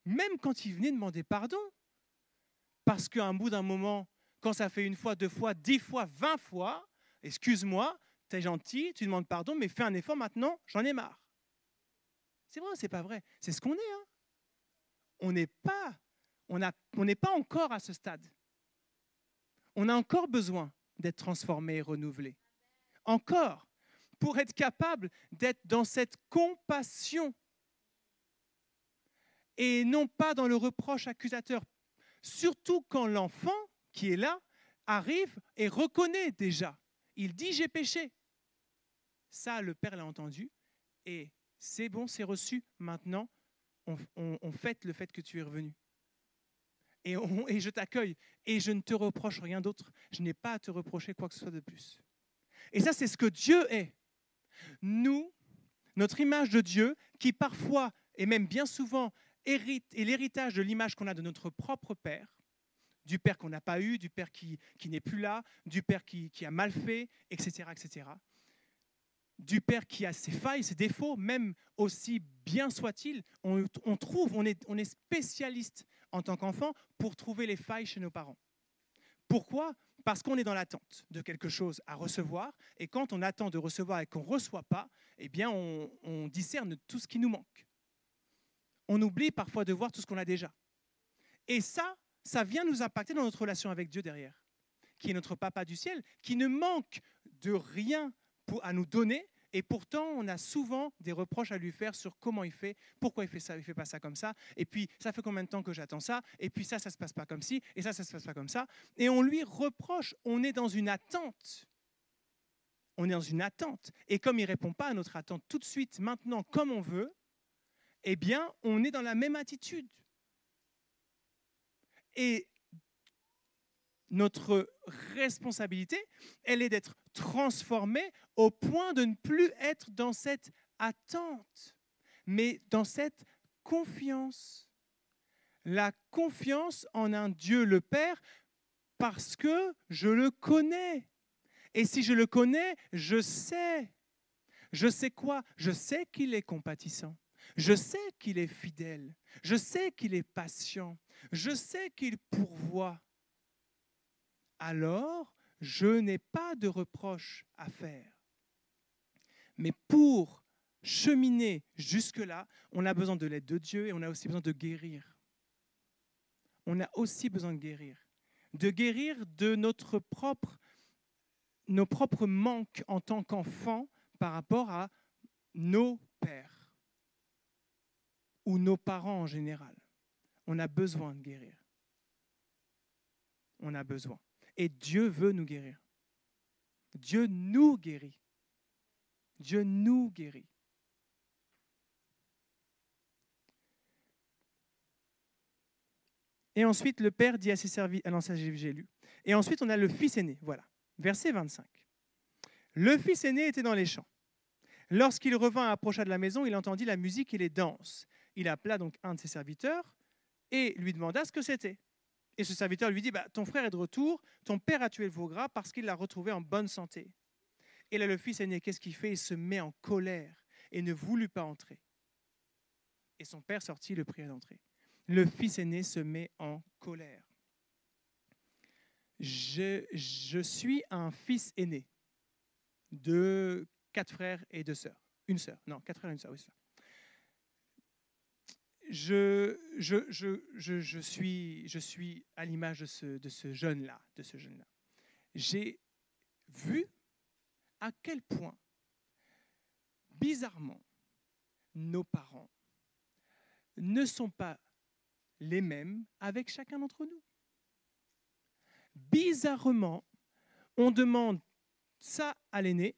A: même quand ils venaient demander pardon, parce qu'à un bout d'un moment, quand ça fait une fois, 2 fois, 10 fois, 20 fois, excuse-moi, t'es gentil, tu demandes pardon, mais fais un effort maintenant, j'en ai marre. C'est vrai, c'est pas vrai. C'est ce qu'on est. Hein. On n'est pas encore à ce stade. On a encore besoin d'être transformé et renouvelé. Encore, pour être capable d'être dans cette compassion. et non pas dans le reproche accusateur. Surtout quand l'enfant qui est là arrive et reconnaît déjà. Il dit « j'ai péché ». Ça, le père l'a entendu et c'est bon, c'est reçu. Maintenant, on fête le fait que tu es revenu. Et je t'accueille et je ne te reproche rien d'autre. Je n'ai pas à te reprocher quoi que ce soit de plus. Et ça, c'est ce que Dieu est. Nous, notre image de Dieu, qui parfois, et même bien souvent, est l'héritage de l'image qu'on a de notre propre père, du père qu'on n'a pas eu, du père qui n'est plus là, du père qui a mal fait, etc., etc. Du père qui a ses failles, ses défauts, même aussi bien soit-il, on est spécialiste en tant qu'enfant pour trouver les failles chez nos parents. Pourquoi ? Parce qu'on est dans l'attente de quelque chose à recevoir, et quand on attend de recevoir et qu'on ne reçoit pas, eh bien on discerne tout ce qui nous manque. On oublie parfois de voir tout ce qu'on a déjà. Et ça vient nous impacter dans notre relation avec Dieu derrière, qui est notre Papa du ciel, qui ne manque de rien à nous donner, et pourtant on a souvent des reproches à lui faire sur comment il fait, pourquoi il fait ça, il ne fait pas ça comme ça, et puis ça fait combien de temps que j'attends ça, et puis ça ne se passe pas comme ci, et ça ne se passe pas comme ça, et on lui reproche, on est dans une attente. On est dans une attente, et comme il ne répond pas à notre attente tout de suite, maintenant, comme on veut, eh bien, on est dans la même attitude. Et notre responsabilité, elle est d'être transformée au point de ne plus être dans cette attente, mais dans cette confiance. La confiance en un Dieu le Père parce que je le connais. Et si je le connais, je sais. Je sais quoi ? Je sais qu'il est compatissant. Je sais qu'il est fidèle. Je sais qu'il est patient. Je sais qu'il pourvoit. Alors, je n'ai pas de reproche à faire. Mais pour cheminer jusque-là, on a besoin de l'aide de Dieu et on a aussi besoin de guérir. On a aussi besoin de guérir. De guérir de nos propres manques en tant qu'enfants par rapport à nos pères ou nos parents en général. On a besoin de guérir. On a besoin. Et Dieu veut nous guérir. Dieu nous guérit. Dieu nous guérit. Et ensuite, le père dit à ses serviteurs, non, ça j'ai lu. Et ensuite, on a le fils aîné. Voilà, verset 25. Le fils aîné était dans les champs. Lorsqu'il revint et approcha de la maison, il entendit la musique et les danses. Il appela donc un de ses serviteurs et lui demanda ce que c'était. Et ce serviteur lui dit, ton frère est de retour, ton père a tué le veau gras parce qu'il l'a retrouvé en bonne santé. Et là, le fils aîné, qu'est-ce qu'il fait ? Il se met en colère et ne voulut pas entrer. Et son père sortit le pria d'entrer. Le fils aîné se met en colère. Je suis un fils aîné de 4 frères et 2 sœurs. Une sœur, non, 4 frères et une sœur, oui, c'est ça. Je suis à l'image de ce jeune-là. J'ai vu à quel point, bizarrement, nos parents ne sont pas les mêmes avec chacun d'entre nous. Bizarrement, on demande ça à l'aîné,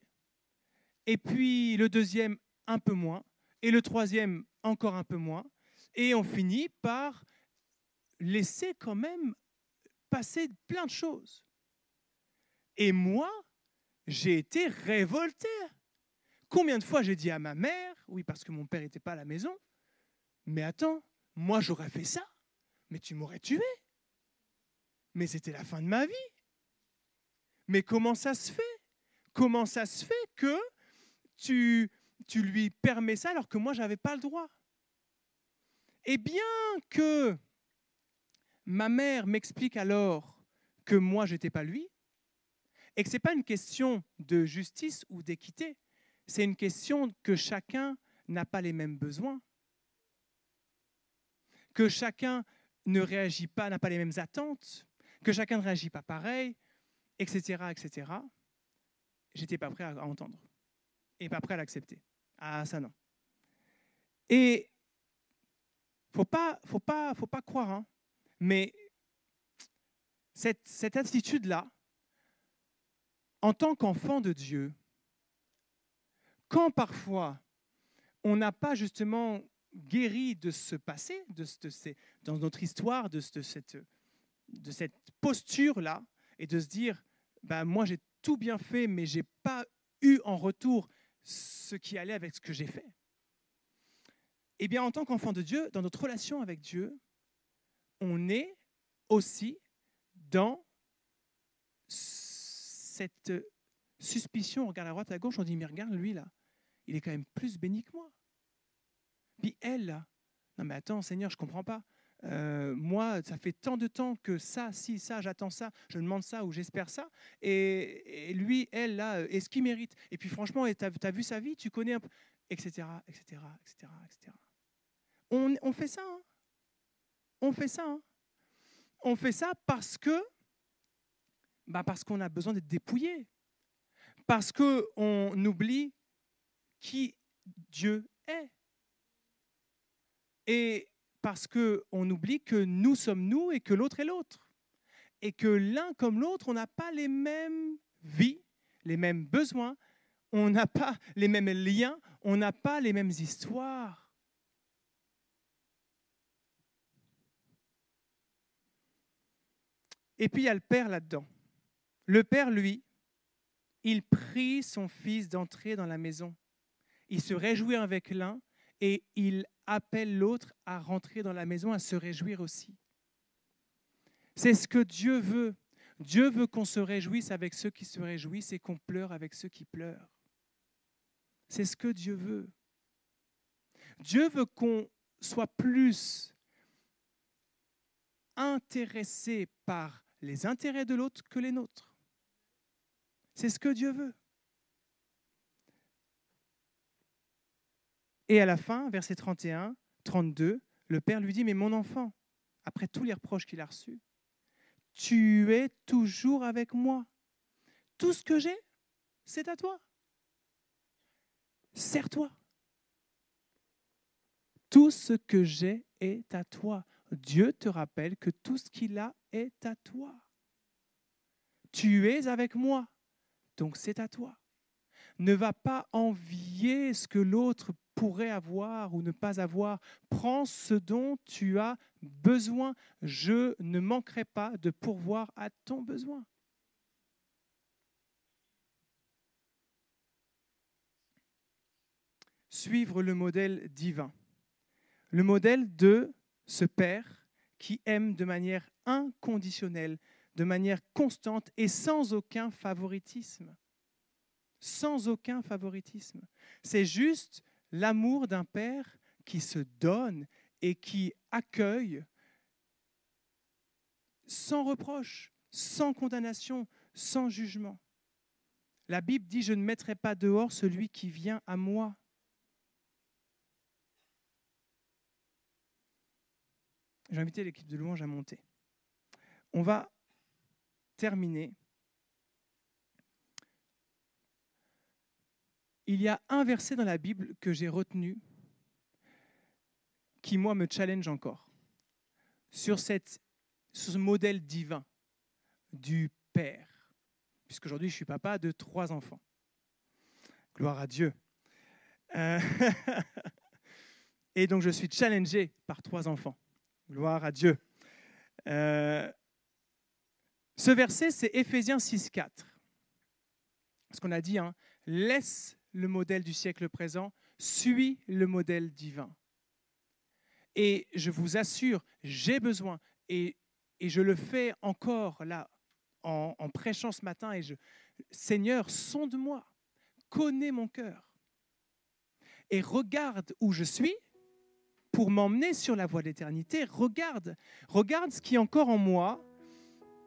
A: et puis le deuxième un peu moins, et le troisième encore un peu moins, et on finit par laisser quand même passer plein de choses. Et moi, j'ai été révolté. Combien de fois j'ai dit à ma mère, oui, parce que mon père n'était pas à la maison, mais attends, moi j'aurais fait ça, mais tu m'aurais tué. Mais c'était la fin de ma vie. Mais comment ça se fait ? Comment ça se fait que tu lui permets ça alors que moi, je n'avais pas le droit ? Et bien que ma mère m'explique alors que moi, je n'étais pas lui, et que ce n'est pas une question de justice ou d'équité, c'est une question que chacun n'a pas les mêmes besoins, que chacun ne réagit pas, n'a pas les mêmes attentes, que chacun ne réagit pas pareil, etc., etc. J'étais pas prêt à entendre et pas prêt à l'accepter. Ah, ça non. Et faut pas croire, hein, mais cette attitude-là, en tant qu'enfant de Dieu, quand parfois on n'a pas justement guéri de ce passé, dans notre histoire, de cette posture-là, et de se dire, ben, moi j'ai tout bien fait, mais je n'ai pas eu en retour ce qui allait avec ce que j'ai fait. Eh bien, en tant qu'enfant de Dieu, dans notre relation avec Dieu, on est aussi dans cette suspicion. On regarde à droite, à gauche, on dit, mais regarde, lui, là, il est quand même plus béni que moi. Puis elle, là, non mais attends, Seigneur, je ne comprends pas. Moi, ça fait tant de temps que ça, si, ça, j'attends ça, je demande ça ou j'espère ça. Et lui, elle, là, est-ce qu'il mérite? Et puis franchement, tu as vu sa vie, tu connais un peu, etc., etc., etc., etc. On fait ça, hein. On fait ça, hein. On fait ça parce qu'on a besoin d'être dépouillé, parce qu'on oublie qui Dieu est, et parce qu'on oublie que nous sommes nous et que l'autre est l'autre, et que l'un comme l'autre, on n'a pas les mêmes vies, les mêmes besoins, on n'a pas les mêmes liens, on n'a pas les mêmes histoires. Et puis il y a le père là-dedans. Le père, lui, il prie son fils d'entrer dans la maison. Il se réjouit avec l'un et il appelle l'autre à rentrer dans la maison, à se réjouir aussi. C'est ce que Dieu veut. Dieu veut qu'on se réjouisse avec ceux qui se réjouissent et qu'on pleure avec ceux qui pleurent. C'est ce que Dieu veut. Dieu veut qu'on soit plus intéressé par les intérêts de l'autre que les nôtres. C'est ce que Dieu veut. Et à la fin, verset 31, 32, le père lui dit, mais mon enfant, après tous les reproches qu'il a reçus, tu es toujours avec moi. Tout ce que j'ai, c'est à toi. Sers-toi. Tout ce que j'ai est à toi. Dieu te rappelle que tout ce qu'il a est à toi. Tu es avec moi, donc c'est à toi. Ne va pas envier ce que l'autre pourrait avoir ou ne pas avoir. Prends ce dont tu as besoin. Je ne manquerai pas de pourvoir à ton besoin. Suivre le modèle divin. Le modèle de ce Père qui aime de manière inconditionnelle, de manière constante et sans aucun favoritisme. Sans aucun favoritisme. C'est juste l'amour d'un Père qui se donne et qui accueille sans reproche, sans condamnation, sans jugement. La Bible dit « Je ne mettrai pas dehors celui qui vient à moi ». J'ai invité l'équipe de louange à monter. On va terminer. Il y a un verset dans la Bible que j'ai retenu qui, moi, me challenge encore sur ce modèle divin du Père. Puisqu'aujourd'hui, je suis papa de 3 enfants. Gloire à Dieu. Et donc, je suis challengé par 3 enfants. Gloire à Dieu. Ce verset, c'est Éphésiens 6,4. Ce qu'on a dit, hein, laisse le modèle du siècle présent, suis le modèle divin. Et je vous assure, j'ai besoin, et je le fais encore là, en prêchant ce matin, Seigneur, sonde-moi, connais mon cœur, et regarde où je suis pour m'emmener sur la voie de l'éternité. Regarde ce qui encore en moi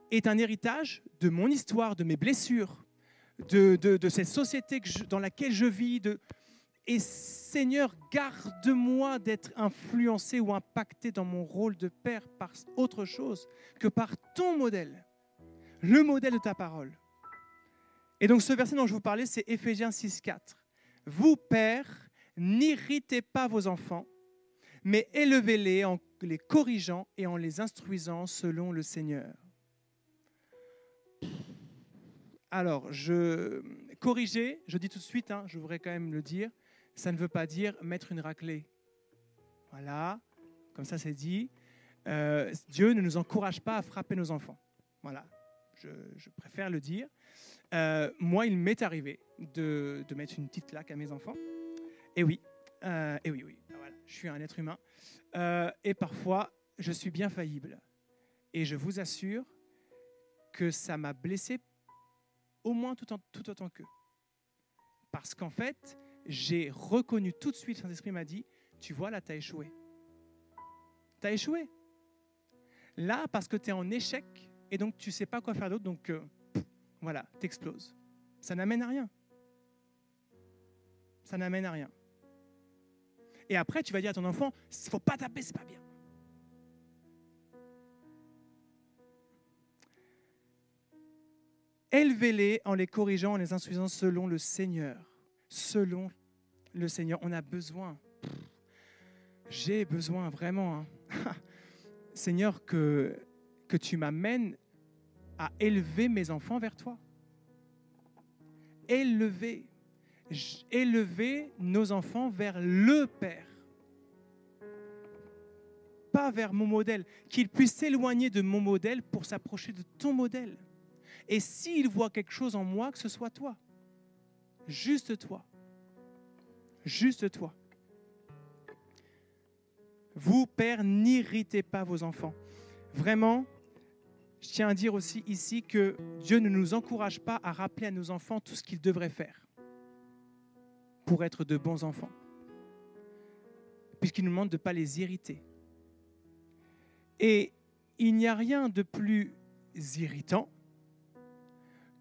A: est un héritage de mon histoire, de mes blessures, de cette société dans laquelle je vis. Et Seigneur, garde-moi d'être influencé ou impacté dans mon rôle de père par autre chose que par ton modèle, le modèle de ta parole. Et donc ce verset dont je vous parlais, c'est Éphésiens 6,4. Vous, pères, n'irritez pas vos enfants, mais élevez-les en les corrigeant et en les instruisant selon le Seigneur. Alors, corriger, je dis tout de suite, je voudrais quand même le dire, ça ne veut pas dire mettre une raclée. Voilà, comme ça c'est dit. Dieu ne nous encourage pas à frapper nos enfants. Voilà, je préfère le dire. Moi, il m'est arrivé de mettre une petite claque à mes enfants. Et oui, voilà, je suis un être humain. Et parfois, je suis bien faillible. Et je vous assure que ça m'a blessé au moins tout autant qu'eux. Parce qu'en fait, j'ai reconnu tout de suite, le Saint-Esprit m'a dit, tu vois, là, tu as échoué. Tu as échoué. Là, parce que tu es en échec, et donc tu ne sais pas quoi faire d'autre, donc voilà, tu exploses. Ça n'amène à rien. Ça n'amène à rien. Et après, tu vas dire à ton enfant, il ne faut pas taper, c'est pas bien. Élevez-les en les corrigeant, en les instruisant selon le Seigneur. Selon le Seigneur, on a besoin. J'ai besoin vraiment. Seigneur, que tu m'amènes à élever mes enfants vers toi. Élever nos enfants vers le Père. Pas vers mon modèle. Qu'ils puissent s'éloigner de mon modèle pour s'approcher de ton modèle. Et s'ils voient quelque chose en moi, que ce soit toi. Juste toi. Juste toi. Vous, pères, n'irritez pas vos enfants. Vraiment, je tiens à dire aussi ici que Dieu ne nous encourage pas à rappeler à nos enfants tout ce qu'ils devraient faire pour être de bons enfants. Puisqu'il nous demande de ne pas les irriter. Et il n'y a rien de plus irritant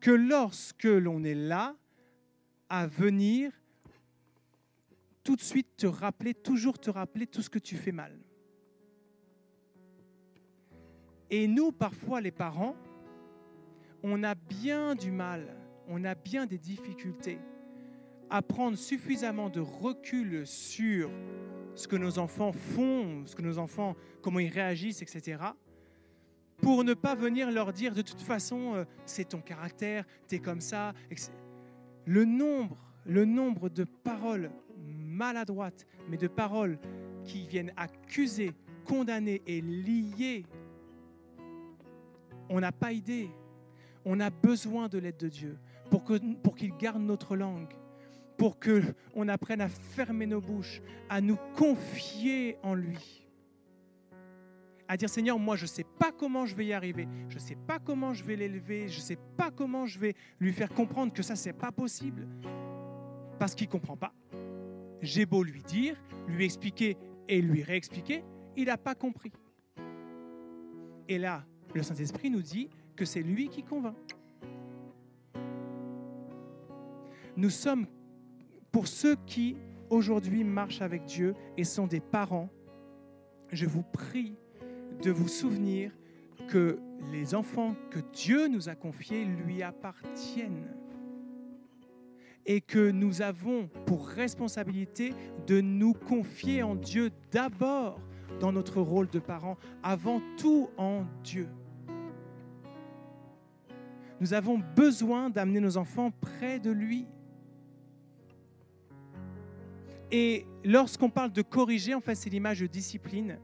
A: que lorsque l'on est là à venir tout de suite toujours te rappeler tout ce que tu fais mal. Et nous, parfois, les parents, on a bien du mal, on a bien des difficultés à prendre suffisamment de recul sur ce que nos enfants font, comment ils réagissent, etc., pour ne pas venir leur dire de toute façon, c'est ton caractère, t'es comme ça. Le nombre de paroles maladroites, mais de paroles qui viennent accuser, condamner et lier, on n'a pas idée. On a besoin de l'aide de Dieu pour qu'il garde notre langue, pour qu'on apprenne à fermer nos bouches, à nous confier en lui. À dire, Seigneur, moi, je ne sais pas comment je vais y arriver. Je ne sais pas comment je vais l'élever. Je ne sais pas comment je vais lui faire comprendre que ça, ce n'est pas possible. Parce qu'il ne comprend pas. J'ai beau lui dire, lui expliquer et lui réexpliquer, il n'a pas compris. Et là, le Saint-Esprit nous dit que c'est lui qui convainc. Nous sommes, pour ceux qui, aujourd'hui, marchent avec Dieu et sont des parents, je vous prie de vous souvenir que les enfants que Dieu nous a confiés lui appartiennent et que nous avons pour responsabilité de nous confier en Dieu d'abord dans notre rôle de parents, avant tout en Dieu. Nous avons besoin d'amener nos enfants près de lui. Et lorsqu'on parle de corriger, en fait, c'est l'image de discipline.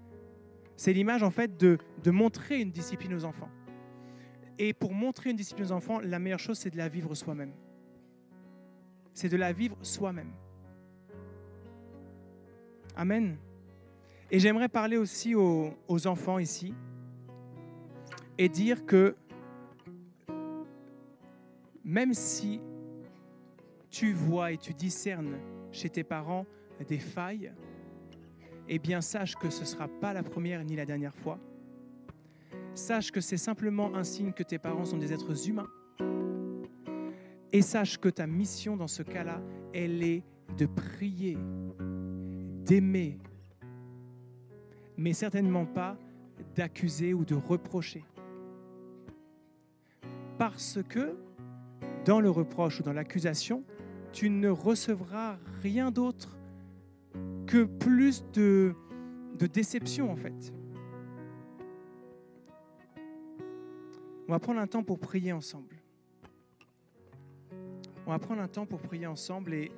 A: C'est l'image, en fait, de montrer une discipline aux enfants. Et pour montrer une discipline aux enfants, la meilleure chose, c'est de la vivre soi-même. C'est de la vivre soi-même. Amen. Et j'aimerais parler aussi aux enfants ici et dire que même si tu vois et tu discernes chez tes parents des failles, eh bien sache que ce ne sera pas la première ni la dernière fois. Sache que c'est simplement un signe que tes parents sont des êtres humains. Et sache que ta mission dans ce cas-là, elle est de prier, d'aimer, mais certainement pas d'accuser ou de reprocher. Parce que dans le reproche ou dans l'accusation, tu ne recevras rien d'autre que plus de déception en fait. On va prendre un temps pour prier ensemble. On va prendre un temps pour prier ensemble et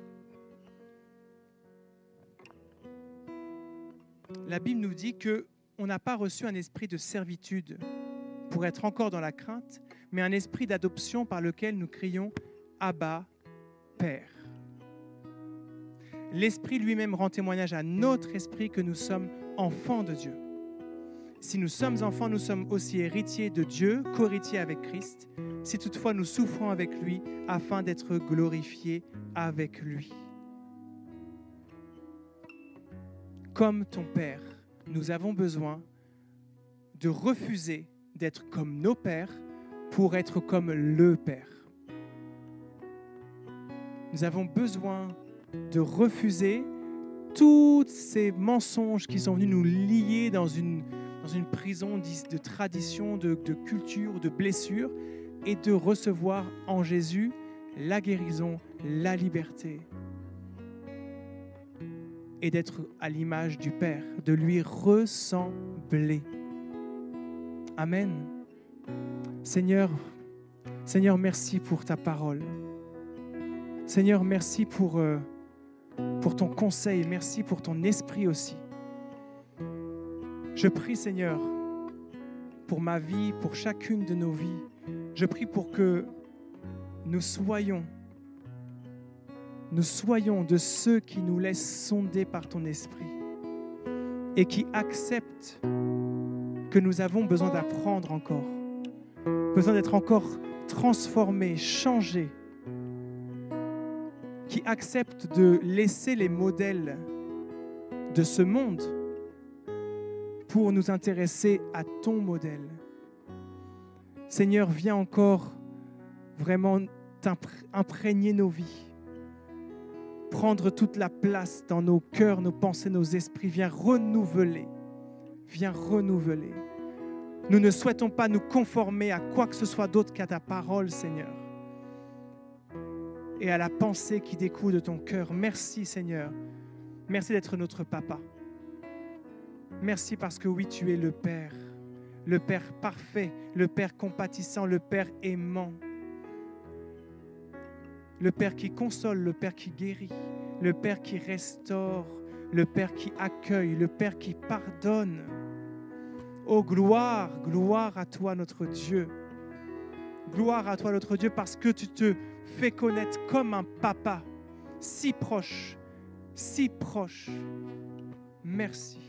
A: la Bible nous dit qu'on n'a pas reçu un esprit de servitude pour être encore dans la crainte, mais un esprit d'adoption par lequel nous crions « Abba, Père ». L'Esprit lui-même rend témoignage à notre esprit que nous sommes enfants de Dieu. Si nous sommes enfants, nous sommes aussi héritiers de Dieu, co-héritiers avec Christ, si toutefois nous souffrons avec lui afin d'être glorifiés avec lui. Comme ton Père, nous avons besoin de refuser d'être comme nos pères pour être comme le Père. Nous avons besoin de refuser tous ces mensonges qui sont venus nous lier dans une prison de tradition, de culture, de blessures, et de recevoir en Jésus la guérison, la liberté, et d'être à l'image du Père, de lui ressembler. Amen. Seigneur, merci pour ta parole. Seigneur, merci pour ton conseil, merci pour ton esprit aussi. Je prie, Seigneur, pour ma vie, pour chacune de nos vies. Je prie pour que nous soyons de ceux qui nous laissent sonder par ton esprit et qui acceptent que nous avons besoin d'apprendre encore, besoin d'être encore transformés, changés, qui acceptent de laisser les modèles de ce monde pour nous intéresser à ton modèle. Seigneur, viens encore vraiment imprégner nos vies, prendre toute la place dans nos cœurs, nos pensées, nos esprits. Viens renouveler. Nous ne souhaitons pas nous conformer à quoi que ce soit d'autre qu'à ta parole, Seigneur, et à la pensée qui découle de ton cœur. Merci, Seigneur. Merci d'être notre papa. Merci parce que oui, tu es le Père parfait, le Père compatissant, le Père aimant, le Père qui console, le Père qui guérit, le Père qui restaure, le Père qui accueille, le Père qui pardonne. Oh, gloire à toi, notre Dieu. Gloire à toi, notre Dieu, parce que tu te fais connaître comme un papa, si proche. Merci.